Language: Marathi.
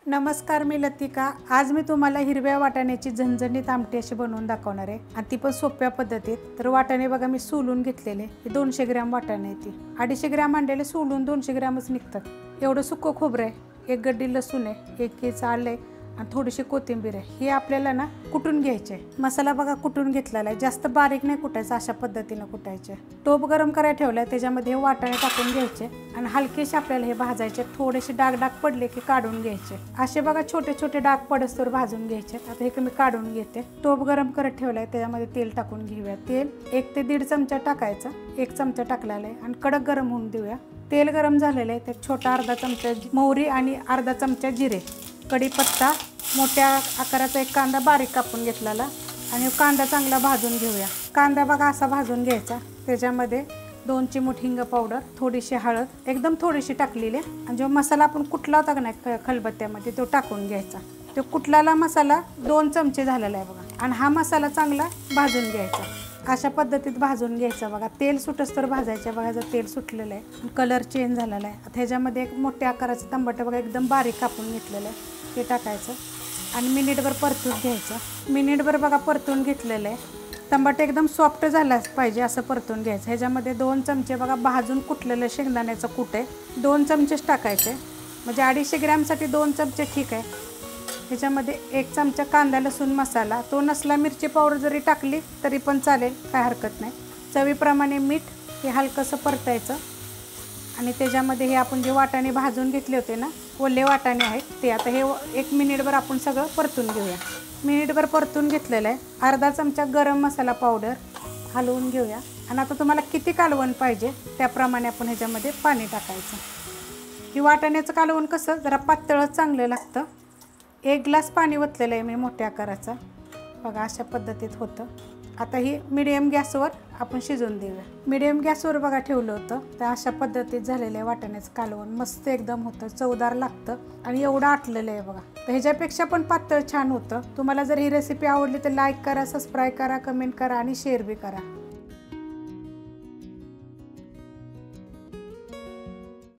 नमस्कार, मी लतिका। आज मी तुम्हाला हिरव्या वाटाण्याची झणझणीत आमटी अशी बनवून दाखवणार आहे आणि ती पण सोप्या पद्धतीत। तर वाटाणे बघा मी सोलून घेतलेले, हे 200 ग्रॅम वाटाणे आहेत। 250 ग्रॅम आणलेले सोलून 200 ग्रॅमच निघतात। एवढं सुक्क खोबरं आहे, 1 गड्डी लसूण आहे, 1 केस आलं आहे आणि थोडीशी कोथिंबीर आहे। हे आपल्याला ना कुटून घ्यायचे। मसाला बघा कुटून घेतलेला आहे, जास्त बारीक नाही कुटायचा, अशा पद्धतीने कुटायचे। टोप गरम करायला ठेवलाय, त्याच्यामध्ये हे वाटाणे टाकून घ्यायचे आणि हलकेसे आपल्याला हे भाजायचे। थोडेसे डाग पडले की काढून घ्यायचे। असे बघा छोटे छोटे डाग पडस्तोवर भाजून घ्यायचे। आता हे मी काढून घेते। टोप गरम करत ठेवलाय, त्याच्यामध्ये तेल टाकून घेऊया। तेल 1 ते 1.5 चमचा टाकायचा, 1 चमचा टाकलेला आहे आणि कडक गरम होऊन देऊया। तेल गरम झालेलं आहे, त्यात छोटा अर्धा चमचा मोहरी आणि अर्धा चमचा जिरे, कढीपत्ता, मोठ्या आकाराचा 1 कांदा बारीक कापून घेतलेला आणि कांदा चांगला भाजून घेऊया। कांदा बघा असा भाजून घ्यायचा। त्याच्यामध्ये 2 चिमूट हिंग पावडर, थोडीशी हळद, एकदम थोडीशी टाकलेली आणि जो मसाला आपण कुटला होता का नाही खलबत्त्यामध्ये तो टाकून घ्यायचा। तो कुटलेला मसाला 2 चमचे झालेला आहे बघा आणि हा मसाला चांगला भाजून घ्यायचा। अशा पद्धतीत भाजून घ्यायचा बघा। तेल सुटस्तोवर भाजायचं बघा। जर तेल सुटलेलं आहे, कलर चेंज झालेला आहे। आता ह्याच्यामध्ये एक मोठ्या आकाराचं टमाटर बघा एकदम बारीक कापून घेतलेलं आहे, ते टाकायचं आणि मिनिटभर परतून घ्यायचं। मिनिटभर बघा परतून घेतलेलं आहे। टमाटर एकदम सॉफ्ट झाला पाहिजे असं परतून घ्यायचं। ह्याच्यामध्ये 2 चमचे बघा भाजून कुटलेलं शेंगदाण्याचं कूट आहे, 2 चमचेच टाकायचे। म्हणजे 250 ग्रॅमसाठी 2 चमचे ठीक आहे। ह्याच्यामध्ये 1 चमचा कांदा लसूण मसाला, तो नसला मिरची पावडर जरी टाकली तरी पण चालेल, काय हरकत नाही। चवीप्रमाणे मीठ, हे हलकंसं परतायचं आणि त्याच्यामध्ये हे आपण जे वाटाणे भाजून घेतले होते ना, ओले वाटाणे आहेत ते, आता हे 1 मिनिटभर आपण सगळं परतून घेऊया। मिनिटभर परतून घेतलेलं आहे। अर्धा चमचा गरम मसाला पावडर हलवून घेऊया आणि आता तुम्हाला किती कालवण पाहिजे त्याप्रमाणे आपण ह्याच्यामध्ये पाणी टाकायचं। ही वाटाण्याचं कालवण कसं जरा पातळच चांगलं लागतं। 1 ग्लास पाणी ओतलेलं आहे मी मोठ्या आकाराचा बघा, अशा पद्धतीत होतं। आता ही मीडियम गॅसवर आपण शिजवून देऊया। मीडियम गॅसवर बघा ठेवलं होतं, तर अशा पद्धतीत झालेलं आहे वाटाण्याचं कालवण। मस्त एकदम होतं, चवदार लागतं आणि एवढं आटलेलं आहे बघा। तर ह्याच्यापेक्षा पण पातळ छान होतं। तुम्हाला जर ही रेसिपी आवडली तर लाईक करा, सबस्क्राईब करा, कमेंट करा आणि शेअर बी करा।